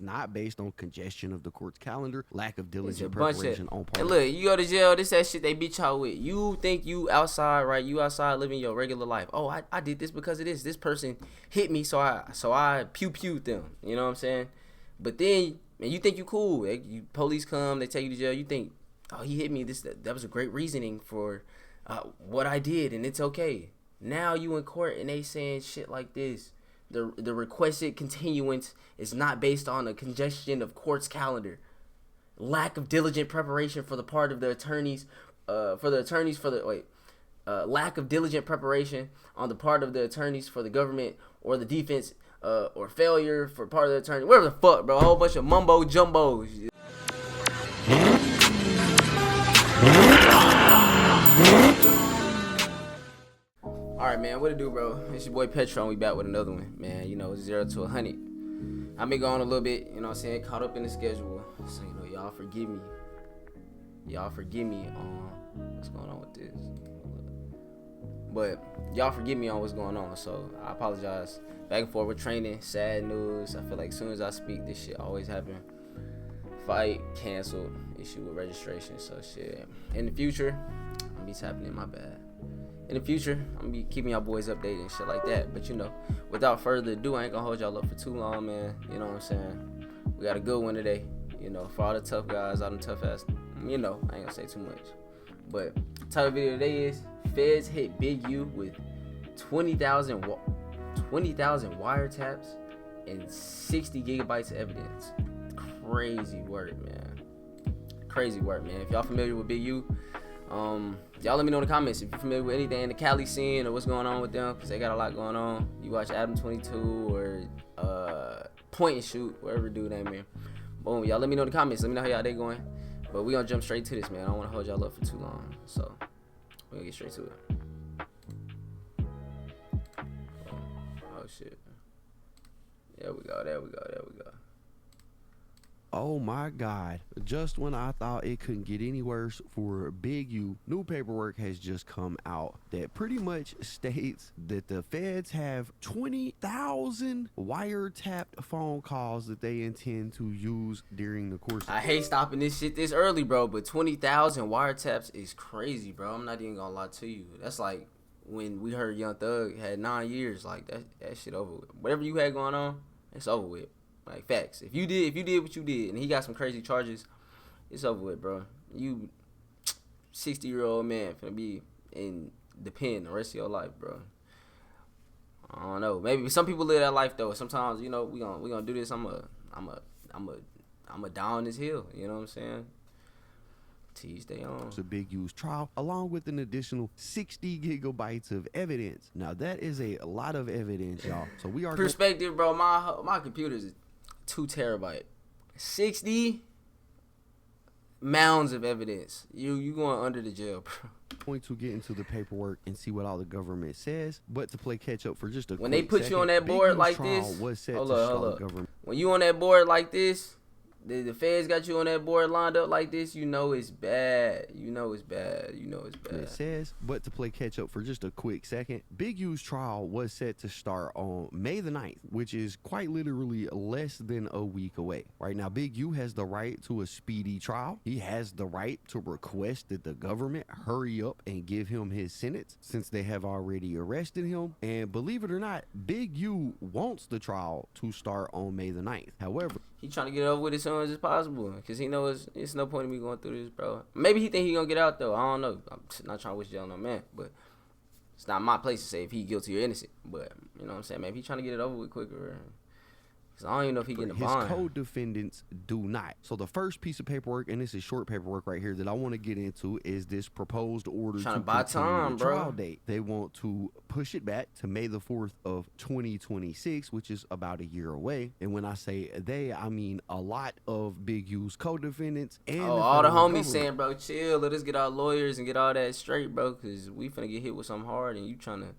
not based on congestion of the court's calendar, lack of It's a diligent bunch preparation of. on part And of. look, you go to jail. This that shit they beat y'all with. You think you outside, right? You outside living your regular life. Oh, I did this because of this. This person hit me, so I pew pewed them. You know what I'm saying? But then, man, you think you cool. You police come, they take you to jail. You think, oh, he hit me. That was a great reasoning for what I did, and it's okay. Now you in court and they saying shit like this. The requested continuance is not based on a congestion of court's calendar. Lack of diligent preparation for the part of the attorneys, lack of diligent preparation on the part of the attorneys for the government or the defense, or failure for part of the attorney. Whatever the fuck, bro. A whole bunch of mumbo jumbos. Alright, man, what it do, bro? It's your boy Petro, and we back with another one. Man, you know, 0 to 100. I've been going a little bit, you know what I'm saying, caught up in the schedule. So, you know, y'all forgive me. Y'all forgive me on what's going on with this. But y'all forgive me on what's going on. So, I apologize. Back and forth with training, sad news. I feel like as soon as I speak, this shit always happen. Fight, canceled, issue with registration. So, shit. In the future, I'm be tapping in, my bad. In the future, I'm gonna be keeping y'all boys updated and shit like that. But you know, without further ado, I ain't gonna hold y'all up for too long, man. You know what I'm saying? We got a good one today. You know, for all the tough guys, all the tough ass. You know, I ain't gonna say too much. But title of the video today is Feds hit Big U with 20,000 wiretaps and 60 gigabytes of evidence. Crazy work, man. Crazy work, man. If y'all familiar with Big U, y'all let me know in the comments if you're familiar with anything in the Cali scene or what's going on with them, because they got a lot going on. You watch Adam 22 or Point and Shoot, whatever dude name is. Boom, y'all let me know in the comments. Let me know how y'all day going. But we gonna jump straight to this, man. I don't want to hold y'all up for too long, so we gonna get straight to it. Oh shit. There we go. There we go. There we go. Oh my God. Just when I thought it couldn't get any worse for Big U, new paperwork has just come out that pretty much states that the feds have 20,000 wiretapped phone calls that they intend to use during the course. I hate stopping this shit this early, bro, but 20,000 wiretaps is crazy, bro. I'm not even gonna lie to you. That's like when we heard Young Thug had 9 years. Like that shit over with. Whatever you had going on, it's over with. Like facts. If you did what you did, and he got some crazy charges, it's over with, bro. You 60-year-old man finna be in the pen the rest of your life, bro. I don't know. Maybe some people live that life though. Sometimes, you know, we gonna do this. I'm a down this hill. You know what I'm saying? Till stay on. It's a Big U's trial, along with an additional 60 gigabytes of evidence. Now that is a lot of evidence, y'all. So we are perspective, bro. My computer's 2 terabyte, 60 mounds of evidence. You going under the jail, bro. Going to get into the paperwork and see what all the government says, but to play catch up for just a when they put you on that board like this, hold up. When you on that board like this, the feds got you on that board lined up like this, you know it's bad. You know it's bad. You know it's bad. It says, but to play catch up for just a quick second, Big U's trial was set to start on May the 9th, which is quite literally less than a week away. Right now, Big U has the right to a speedy trial. He has the right to request that the government hurry up and give him his sentence, since they have already arrested him. And believe it or not, Big U wants the trial to start on May the 9th. However, he trying to get over with as soon as possible, because he knows it's no point in me going through this, bro. Maybe he think he gonna get out though. I don't know. I'm not trying to wish jail on no man, but it's not my place to say if he guilty or innocent. But you know what I'm saying? Maybe he trying to get it over with quicker. Cause I don't even know if he getting a bond. His co-defendants do not. So the first piece of paperwork, and this is short paperwork right here that I want to get into, is this proposed order trying to buy time, the bro. Trial date. They want to push it back to May the 4th of 2026, which is about a year away. And when I say they, I mean a lot of Big U's co-defendants and all the homies government saying, bro, chill. Let us get our lawyers and get all that straight, bro, because we finna get hit with something hard, and you trying to,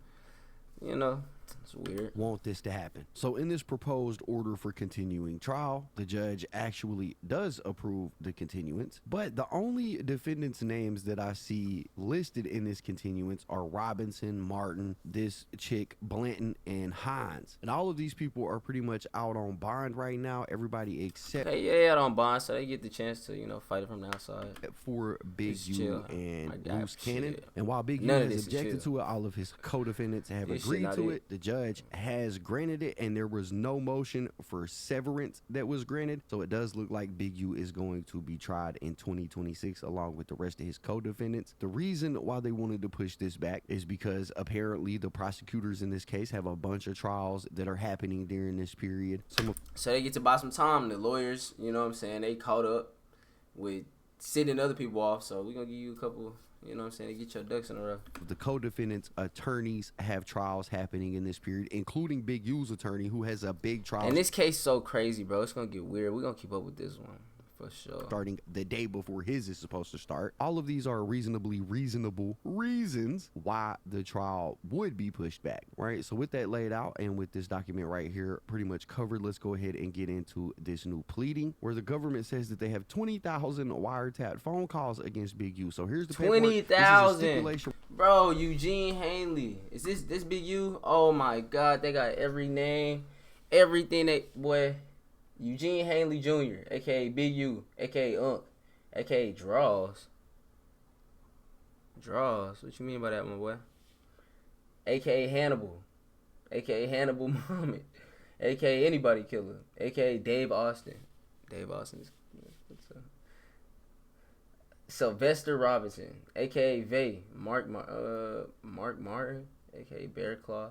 you know. It's weird. Want this to happen. So in this proposed order for continuing trial, the judge actually does approve the continuance, but the only defendants' names that I see listed in this continuance are Robinson, Martin, this chick Blanton, and Hines. And all of these people are pretty much out on bond right now. Everybody except Yeah, out on bond, so they get the chance to, fight it from the outside. for Big Just U chill. and I Loose Cannon. chill. And while Big U None of has this is objected chill. to it, all of his co-defendants have This shit agreed not to it. it. The judge has granted it, and there was no motion for severance that was granted. So it does look like Big U is going to be tried in 2026 along with the rest of his co-defendants. The reason why they wanted to push this back is because apparently the prosecutors in this case have a bunch of trials that are happening during this period. So they get to buy some time. The lawyers, they caught up with sending other people off. So we're going to give you a couple, to get your ducks in a row. The co-defendants' attorneys have trials happening in this period, including Big U's attorney, who has a big trial. And this case is so crazy, bro. It's going to get weird. We're going to keep up with this one. For sure. Starting the day before his is supposed to start. All of these are reasonably reasonable reasons why the trial would be pushed back, right? So with that laid out and with this document right here pretty much covered, let's go ahead and get into this new pleading where the government says that they have 20,000 wiretapped phone calls against Big U. So here's the 20,000. Bro, Eugene Hanley. Is this Big U? Oh my God, they got every name, everything boy. Eugene Hanley Jr., a.k.a. Big U, a.k.a. Unc, a.k.a. Draws. Draws? What you mean by that, my boy? A.k.a. Hannibal, a.k.a. Hannibal Muhammad, a.k.a. Anybody Killer, a.k.a. Dave Austin. Dave Austin is... Sylvester Robinson, a.k.a. Vay. Mark Martin, a.k.a. Bear Claw.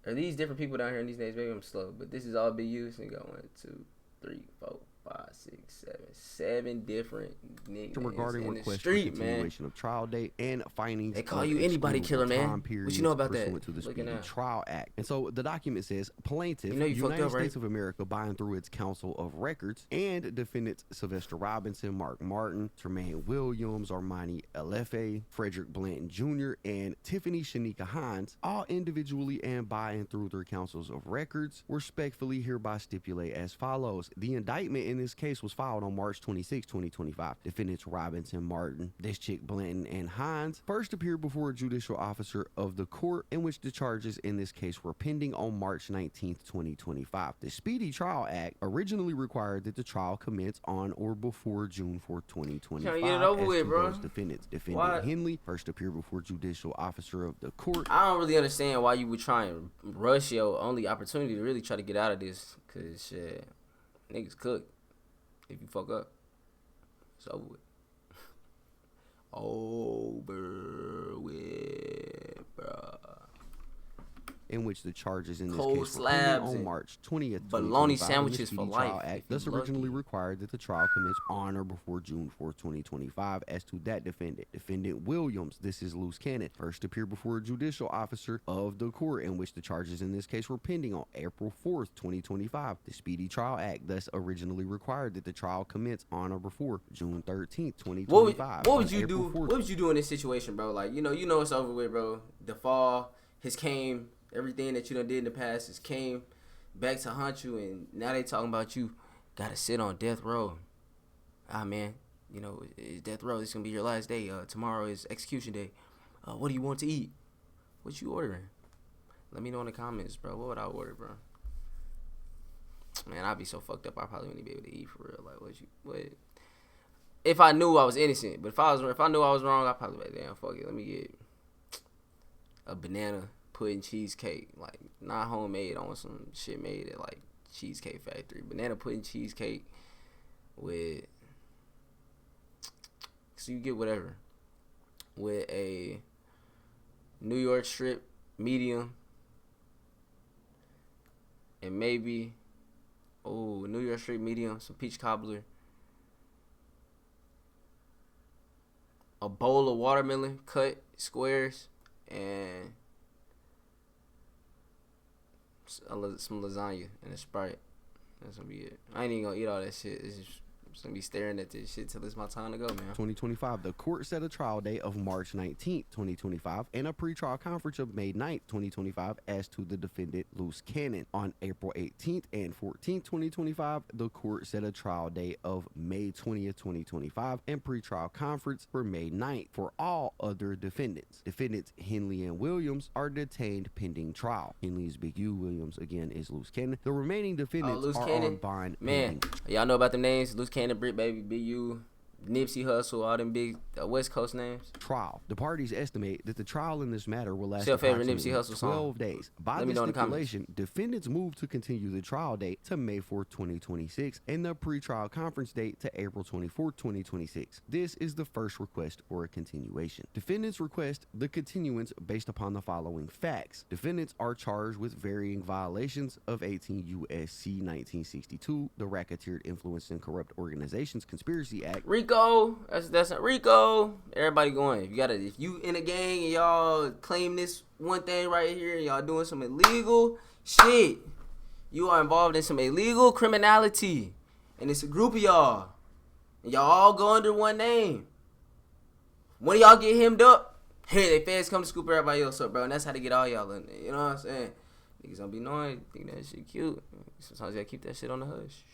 Are these different people down here in these names? Maybe I'm slow, but this is all Big U. So you got 1, 2, 3, 4, 5, 6, 7 different niggas regarding in the request street, for continuation of trial date and findings. They call you Anybody Killer, man. What you know about that? Pursuant to the Speedy Trial Act. And so the document says plaintiff, you United up, right? States of America, by and through its Council of Records, and defendants Sylvester Robinson, Mark Martin, Tremaine Williams, Armani Elefe, Frederick Blanton Jr., and Tiffany Shanika Hines, all individually and by and through their councils of records, respectfully hereby stipulate as follows. The indictment in this case was filed on March 26, 2025. Defendants Robinson, Martin, this chick Blanton, and Hines first appeared before a judicial officer of the court in which the charges in this case were pending on March 19, 2025. The Speedy Trial Act originally required that the trial commence on or before June 4, 2025. Trying to get it over with, bro. Those defendants. Defendant Henley first appeared before judicial officer of the court. I don't really understand why you would try and rush your only opportunity to really try to get out of this, cause shit, niggas cook. If you fuck up, it's over with. Over with, bruh. In which the charges in this Cold case were slabs on March 20th, bologna 2025, sandwiches the for Speedy life, Trial Act if you thus originally lucky. required that the trial commence on or before June 4, 2025. As to that defendant, Defendant Williams, this is Loose Cannon, first appeared before a judicial officer of the court in which the charges in this case were pending on April 4th, 2025. The Speedy Trial Act thus originally required that the trial commence on or before June 13th, 2025. What would you April do? 4th, What would you do in this situation, bro? Like, you know it's over with, bro. The fall has came. Everything that you done did in the past has came back to haunt you, and now they talking about you gotta sit on death row. Ah, man, it's death row. This is gonna be your last day. Tomorrow is execution day. What do you want to eat? What you ordering? Let me know in the comments, bro. What would I order, bro? Man, I'd be so fucked up. I probably wouldn't be able to eat for real. Like, what? If I knew I was innocent, but if I knew I was wrong, I'd probably be like, damn, fuck it. Let me get a banana pudding cheesecake, like not homemade. I want some shit made at like Cheesecake Factory. Banana pudding cheesecake with, so you get whatever, with a New York strip medium, and maybe New York strip medium, some peach cobbler, a bowl of watermelon cut squares, and some lasagna and a Sprite. That's gonna be it. I ain't even gonna eat all that shit. It's just just gonna be staring at this shit till it's my time to go, man. 2025, the court set a trial date of March 19th, 2025, and a pretrial conference of May 9th, 2025, as to the defendant Loose Cannon. On April 18th and 14th, 2025, the court set a trial date of May 20th, 2025, and pretrial conference for May 9th for all other defendants. Defendants Henley and Williams are detained pending trial. Henley is Big U, Williams again is Loose Cannon. The remaining defendants are on bond. Man, y'all know about them names? Loose Cannon, Britt Baby, Big U, Nipsey Hussle, all them big West Coast names. Trial. The parties estimate that the trial in this matter will last Your favorite approximately Nipsey Hussle 12 song. days. By Let me the know in the stipulation, defendants move to continue the trial date to May 4th, 2026, and the pretrial conference date to April 24th, 2026. This is the first request for a continuation. Defendants request the continuance based upon the following facts. Defendants are charged with varying violations of 18 U.S.C. 1962, the Racketeer Influence and Corrupt Organizations Conspiracy Act. Rico, that's not Rico. Everybody going. If you in a gang and y'all claim this one thing right here and y'all doing some illegal shit, you are involved in some illegal criminality, and it's a group of y'all, and y'all all go under one name. One of y'all get hemmed up, hey, they feds come to scoop everybody else up, bro, and that's how they get all y'all in there. You know what I'm saying? Niggas don't be knowing, think that shit cute. Sometimes you gotta keep that shit on the hush.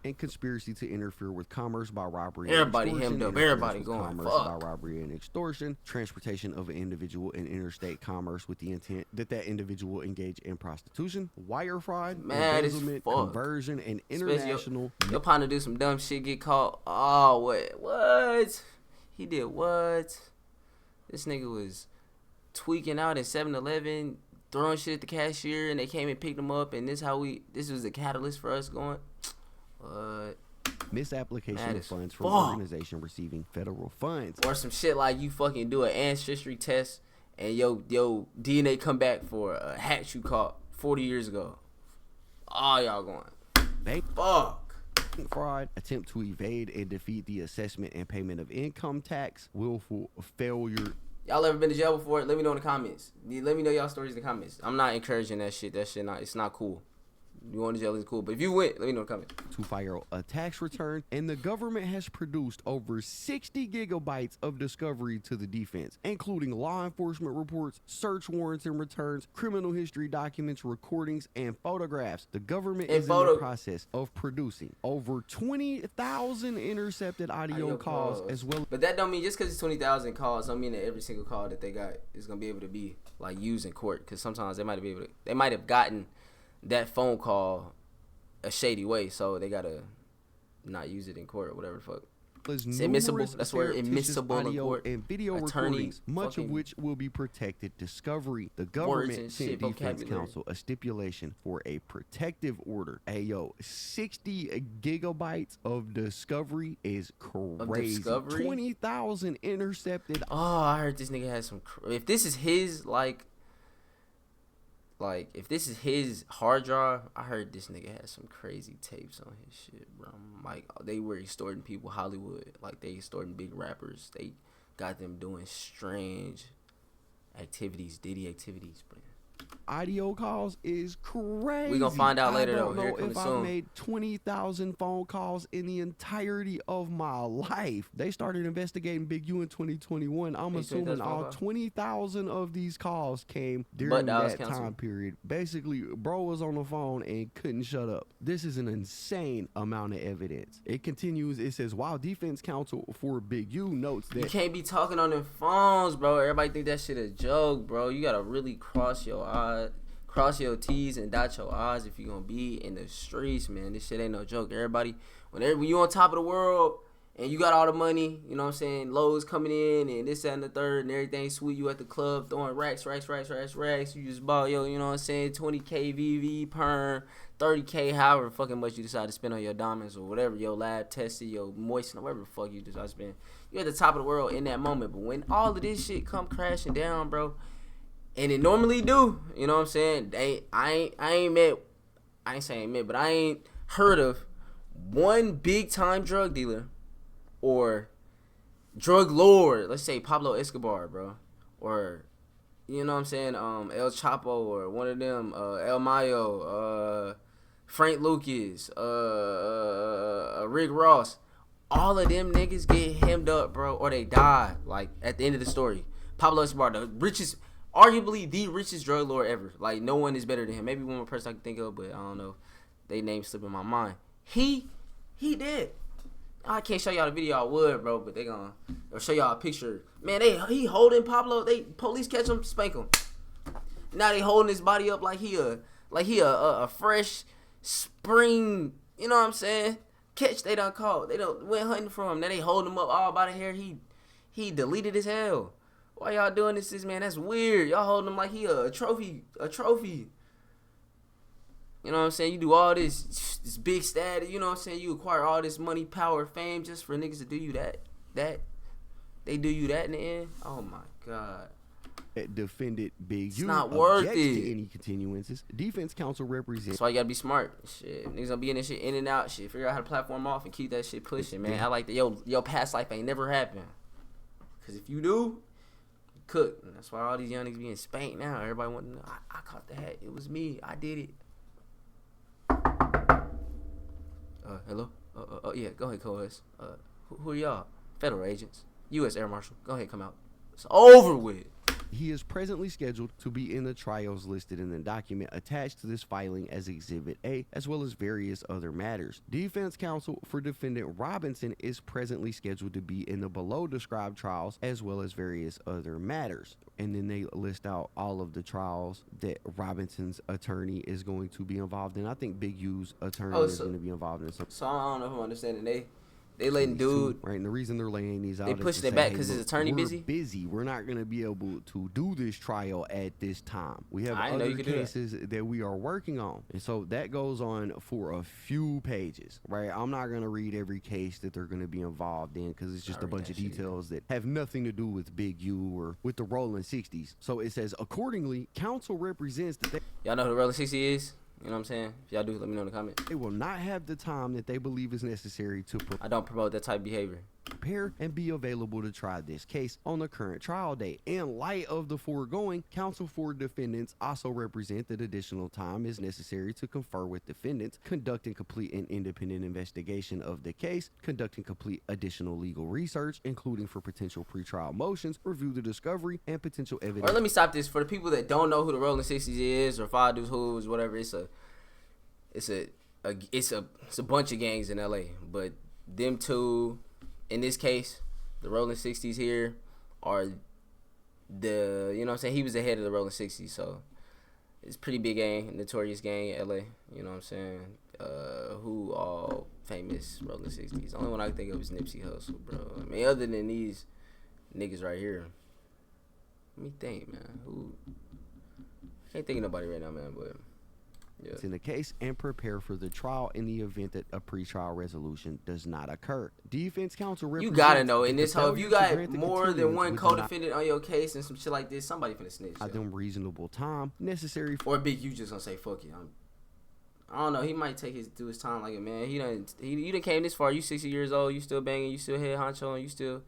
And conspiracy to interfere with commerce by robbery. Everybody and hemmed up. Everybody going. Commerce Fuck. by robbery and extortion. Transportation of an individual in interstate commerce with the intent that individual engage in prostitution, wire fraud, Mad as embezzlement, fuck. conversion, and international. Your partner do some dumb shit, get caught. Oh, what? He did what? This nigga was tweaking out at 7-Eleven, throwing shit at the cashier, and they came and picked him up, and this was the catalyst for us going. What? Misapplication of funds from fuck. organization receiving federal funds. Or some shit like you fucking do an ancestry test and yo DNA come back for a hat you caught 40 years ago. All y'all going. Fuck. Fraud, attempt to evade and defeat the assessment and payment of income tax, willful failure. Y'all ever been to jail before? Let me know in the comments. Let me know y'all stories in the comments. I'm not encouraging that shit. That shit it's not cool. You going to jail is cool, but if you went, let me know in the comments. To file a tax return, and the government has produced over 60 gigabytes of discovery to the defense, including law enforcement reports, search warrants and returns, criminal history documents, recordings, and photographs. The government is in the process of producing over 20,000 intercepted audio calls as well. But that don't mean just because it's 20,000 calls don't mean that every single call that they got is gonna be able to be like used in court. Because sometimes they might have gotten that phone call a shady way, so they gotta not use it in court or whatever the fuck. It's admissible. That's where admissible audio court and video recordings, much of which will be protected discovery. The government sent defense counsel a stipulation for a protective order. Hey yo, 60 gigabytes of discovery is crazy. 20,000 intercepted. Oh, I heard this nigga has some. If this is his if this is his hard drive, I heard this nigga had some crazy tapes on his shit, bro. Like, they were extorting people, Hollywood. Like, they extorting big rappers. They got them doing strange activities, Diddy activities, bro. Audio calls is crazy. We gonna find out later, though. I don't know if I made 20,000 phone calls in the entirety of my life. They started investigating Big U in 2021. I'm assuming all 20,000 of these calls came during that time period. Basically, bro was on the phone and couldn't shut up. This is an insane amount of evidence. It continues. It says, while defense counsel for Big U notes that you can't be talking on them phones, bro. Everybody think that shit a joke, bro. You gotta really cross your T's and dot your I's if you gonna be in the streets, man. This shit ain't no joke. Everybody, when you on top of the world and you got all the money, you know what I'm saying, lows coming in and this, that, and the third and everything sweet, you at the club throwing racks. You just bought, you know what I'm saying, 20K VV perm, 30K, however fucking much you decide to spend on your diamonds or whatever, your lab tested, your moisten, whatever the fuck you decide to spend. You at the top of the world in that moment. But when all of this shit come crashing down, bro, and it normally do, you know what I'm saying? I ain't heard of one big time drug dealer or drug lord, let's say Pablo Escobar, bro, or you know what I'm saying, El Chapo, or one of them, El Mayo, Frank Lucas, Rick Ross, all of them niggas get hemmed up, bro, or they die. Like at the end of the story, Pablo Escobar, the richest, arguably the richest drug lord ever. Like no one is better than him. Maybe one more person I can think of, but I don't know. They name slip in my mind. He dead. I can't show y'all the video. I would, bro, but they gonna show y'all a picture. Man, he holding Pablo. They police catch him, spank him. Now they holding his body up like he a fresh spring. You know what I'm saying? Catch they done caught. They done went hunting for him. Now they holding him up all by the hair. He deleted as hell. Why y'all doing this, man? That's weird. Y'all holding him like he a trophy. You know what I'm saying? You do all this big status. You know what I'm saying? You acquire all this money, power, fame just for niggas to do you that. They do you that in the end? Oh, my God. Defendant Big It's U not worth objects it. to any continuances. Defense counsel represents. That's why you gotta be smart. Shit, niggas gonna be in this shit in and out. Shit, figure out how to platform off and keep that shit pushing, man. I like that. Yo, past life ain't never happened. Cause if you do, you cook. And that's why all these young niggas being spanked now. Everybody want to know. I caught the hat. It was me. I did it. Hello. Yeah. Go ahead, co-host. Who are y'all? Federal agents. U.S. Air Marshal. Go ahead, come out. It's over with. He is presently scheduled to be in the trials listed in the document attached to this filing as Exhibit A, as well as various other matters. Defense counsel for defendant Robinson is presently scheduled to be in the below described trials, as well as various other matters. And then they list out all of the trials that Robinson's attorney is going to be involved in. I think Big U's attorney is going to be involved in some. So I don't know if I'm understanding. They letting dude, right? And the reason they're laying these out, they pushing it back because his attorney busy. We're not going to be able to do this trial at this time. We have other cases that we are working on, and so that goes on for a few pages, right? I'm not going to read every case that they're going to be involved in because it's just a bunch of details that have nothing to do with Big U or with the Rolling 60s. So it says, accordingly, counsel represents that y'all know who the Rolling 60 is. You know what I'm saying? If y'all do, let me know in the comments. They will not have the time that they believe is necessary to I don't promote that type of behavior. Prepare and be available to try this case on the current trial date. In light of the foregoing, counsel for defendants also represent that additional time is necessary to confer with defendants, conducting complete and independent investigation of the case, conducting complete additional legal research, including for potential pretrial motions, review the discovery, and potential evidence. Or let me stop this. For the people that don't know who the Rolling 60s is, or Five Dudes Who's, whatever, it's a bunch of gangs in LA, but them two, in this case, the Rolling 60s here are the, you know what I'm saying, he was the head of the Rolling 60s, so it's pretty big gang, notorious gang in LA, you know what I'm saying. Who all famous Rolling 60s? The only one I can think of is Nipsey Hussle, bro. I mean, other than these niggas right here, let me think, man. Who? I can't think of nobody right now, man, but yeah. In the case and prepare for the trial in the event that a pretrial resolution does not occur. Defense counsel you gotta know in this whole, if you got more than one co-defendant on your case and some shit like this, somebody finna snitch. Them reasonable time necessary for or Big U just gonna say fuck it. I don't know. He might do his time like it, man. You done came this far. You 60 years old. You still banging. You still head honcho, and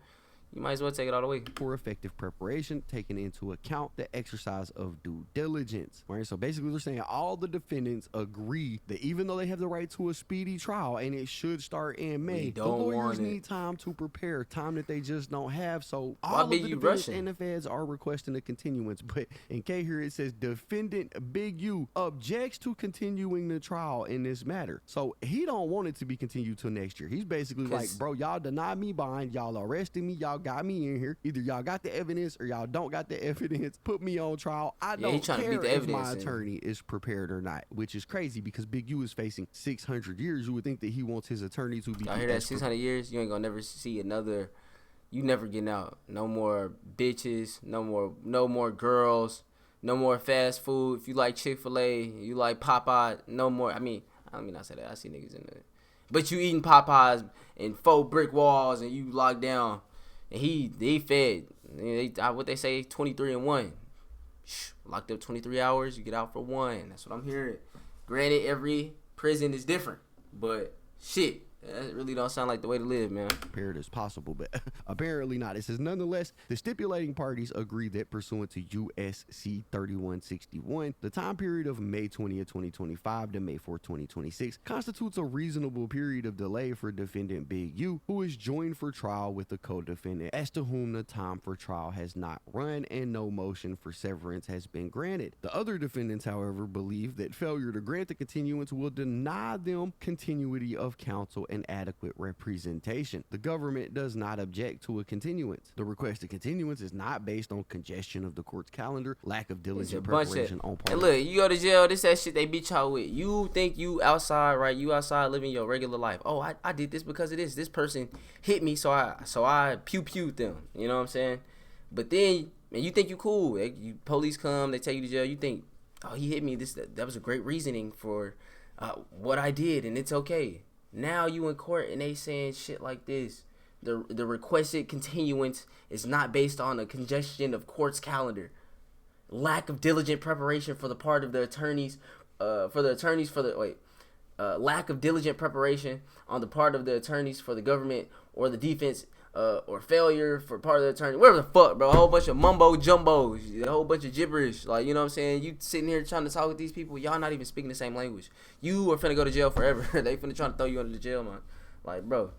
you might as well take it all the way. For effective preparation, taking into account the exercise of due diligence. Right? So basically, they're saying all the defendants agree that even though they have the right to a speedy trial and it should start in May, the lawyers need time to prepare, time that they just don't have. So all of the defendants and the feds are requesting a continuance. But in K here, it says defendant Big U objects to continuing the trial in this matter. So he don't want it to be continued till next year. He's basically like, bro, y'all denied me bond. Y'all arrested me. Y'all got me in here. Either y'all got the evidence or y'all don't got the evidence. Put me on trial. I don't care if my attorney is prepared or not, which is crazy because Big U is facing 600 years. You would think that he wants his attorney to be. I hear that 600 years, you ain't gonna never see another. You never getting out. No more bitches. No more girls. No more fast food. If you like Chick-fil-A, you like Popeye. No more. I mean I say that. I see niggas in there, but you eating Popeyes and 4 brick walls and you locked down. And they fed. What they say, 23 and 1. Locked up 23 hours, you get out for 1. That's what I'm hearing. Granted, every prison is different, but shit, That really don't sound like the way to live, man. Prepared as possible, but apparently not. It says, nonetheless, the stipulating parties agree that pursuant to USC 3161, the time period of May 20th, 2025 to May 4th, 2026 constitutes a reasonable period of delay for defendant Big U, who is joined for trial with the co-defendant, as to whom the time for trial has not run and no motion for severance has been granted. The other defendants, however, believe that failure to grant the continuance will deny them continuity of counsel and adequate representation. The government does not object to a continuance. The requested continuance is not based on congestion of the court's calendar, lack of diligent preparation on part. And look, you go to jail, this that shit they beat y'all with. You think you outside, right? You outside living your regular life. Oh, I did this because of this. This person hit me, so I pew-pewed them. You know what I'm saying? But then, man, you think you cool. You police come, they take you to jail. You think, oh, he hit me. That was a great reasoning for what I did, and it's okay. Now you in court and they saying shit like this. The requested continuance is not based on a congestion of court's calendar. Lack of diligent preparation for the part of the attorneys, lack of diligent preparation on the part of the attorneys for the government or the defense, or failure for part of the attorney. Whatever the fuck, bro. A whole bunch of mumbo jumbos, a whole bunch of gibberish. Like, you know what I'm saying? You sitting here trying to talk with these people, y'all not even speaking the same language. You are finna go to jail forever. They finna try to throw you under the jail, man. Like, bro.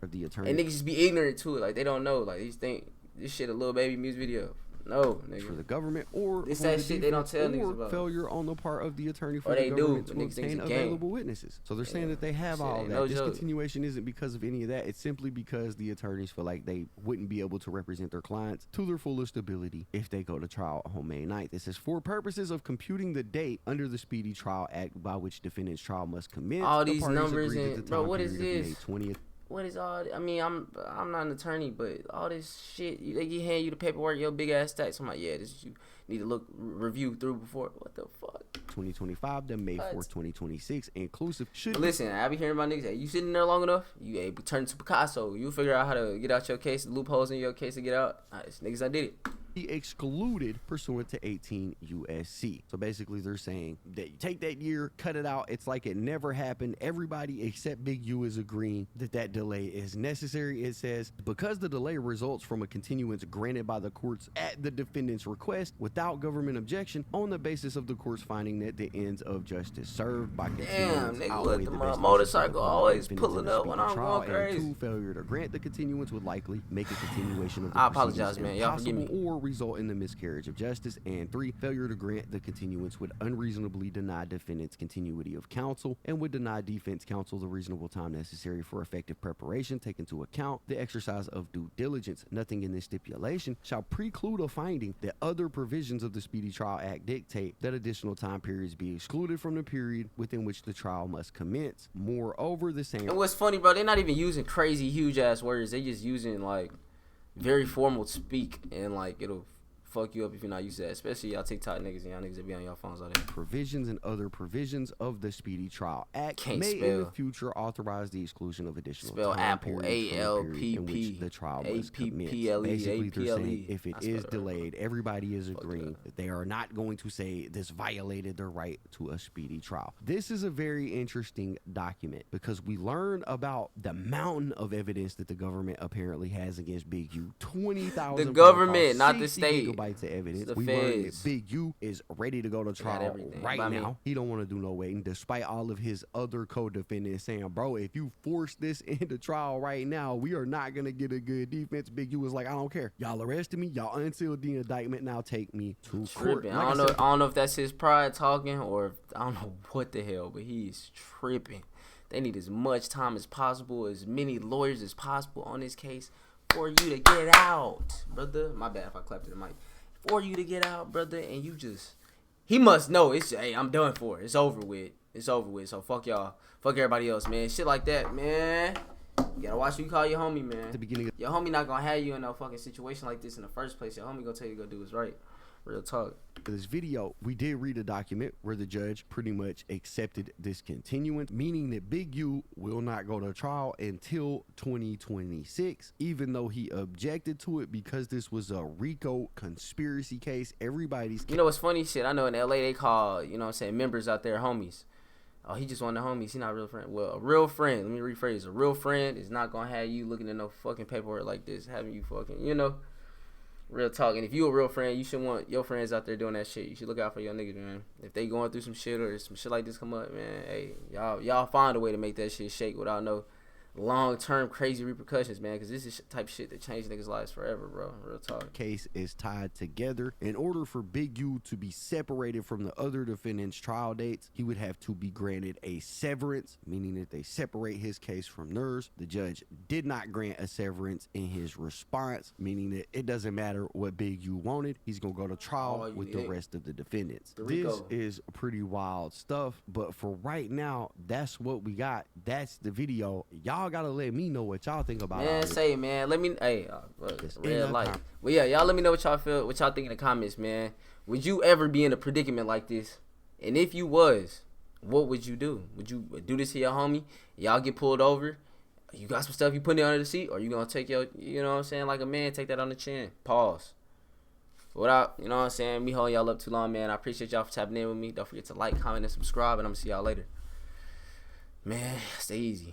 The attorney. And niggas just be ignorant to it. Like, they don't know. Like, they just think this shit a little baby music video. No, nigga. For the government, or this that shit they don't tell niggas about. Failure on the part of the attorney for or the they government do, to obtain available witnesses. So they're saying that they have all that. This continuation isn't because of any of that. It's simply because the attorneys feel like they wouldn't be able to represent their clients to their fullest ability if they go to trial on May 9th. It says, for purposes of computing the date under the Speedy Trial Act by which defendant's trial must commence, all these numbers and bro, what is this? May 20th. What is all? I mean, I'm not an attorney, but all this shit, they hand you the paperwork, your big ass stacks. I'm like, yeah, this you need to review through before. What the fuck? 2025 to May 4th, 2026, inclusive. Listen, I be hearing my niggas say, you sitting there long enough, you able to turn to Picasso. You figure out how to get out your case, the loopholes in your case to get out. Nice, niggas, I did it. Excluded pursuant to 18 USC. So basically they're saying that you take that year, cut it out, it's like it never happened. Everybody except Big U is agreeing that delay is necessary. It says, because the delay results from a continuance granted by the courts at the defendant's request without government objection on the basis of the court's finding that the ends of justice served by continuance outweigh the motorcycle always pulling up when I'm going crazy. And 2, failure to grant the continuance would likely make a continuation of the I apologize, man. Y'all forgive me. Or result in the miscarriage of justice. And 3, failure to grant the continuance would unreasonably deny defendant's continuity of counsel and would deny defense counsel the reasonable time necessary for effective preparation, take into account the exercise of due diligence. Nothing in this stipulation shall preclude a finding that other provisions of the Speedy Trial Act dictate that additional time periods be excluded from the period within which the trial must commence. Moreover, the same. And what's funny, bro, they're not even using crazy huge ass words. They just using like very formal speak, and like it'll fuck you up if you're not used to that, especially y'all TikTok niggas and y'all niggas that be on y'all phones all day. Provisions and other provisions of the Speedy Trial Act may in the future authorize the exclusion of additional time Apple A-L-P-P in which the trial must commence. Basically, they're saying if it is delayed, everybody is agreeing that they are not going to say this violated their right to a speedy trial. This is a very interesting document because we learn about the mountain of evidence that the government apparently has against Big U. 20,000. The government, not the state. Gigabytes of evidence. We learned that Big U is ready to go to trial right now. He don't want to do no waiting, despite all of his other co-defendants saying, bro, if you force this into trial right now, we are not gonna get a good defense. Big U was like, I don't care. Y'all arrested me. Y'all unsealed the indictment. Now take me to court. Like I don't know if that's his pride talking or I don't know what the hell, but he's tripping. They need as much time as possible, as many lawyers as possible on this case for you to get out, brother. My bad if I clapped to the mic. For you to get out, brother, and you just, he must know it's, hey, I'm done for. It's over with. It's over with. So fuck y'all. Fuck everybody else, man. Shit like that, man. You gotta watch who you call your homie, man. At the beginning, your homie not gonna have you in no fucking situation like this in the first place. Your homie gonna tell you to go do what's right. Real talk. For this video, we did read a document where the judge pretty much accepted this continuance, meaning that Big U will not go to trial until 2026, even though he objected to it because this was a RICO conspiracy case. Everybody's... You know what's funny? Shit, I know in LA they call, you know what I'm saying, members out there homies. oh, he just one of the homies. He not a real friend. Well, a real friend, let me rephrase. A real friend is not going to have you looking at no fucking paperwork like this, having you fucking, you know, real talk. And if you a real friend, you should want your friends out there doing that shit. You should look out for your niggas, man. If they going through some shit or some shit like this come up, man, hey, y'all find a way to make that shit shake without no long-term crazy repercussions, man, because this is type of shit that change niggas' lives forever, bro. Real talk. Case is tied together. In order for Big U to be separated from the other defendants' trial dates, he would have to be granted a severance, meaning that they separate his case from theirs. The judge did not grant a severance in his response, meaning that it doesn't matter what Big U wanted. He's gonna go to trial with the rest of the defendants. This is pretty wild stuff, but for right now, that's what we got. That's the video. Y'all gotta let me know what y'all think about it. Man, say, man, let me, hey, red light. Well, yeah, y'all let me know what y'all feel, what y'all think in the comments, man. Would you ever be in a predicament like this? And if you was, what would you do? Would you do this to your homie? Y'all get pulled over? You got some stuff you putting under the seat? Or you gonna take your, you know what I'm saying, like a man, take that on the chin? Pause. Without, you know what I'm saying, me holding y'all up too long, man. I appreciate y'all for tapping in with me. Don't forget to like, comment, and subscribe, and I'm gonna see y'all later. Man, stay easy.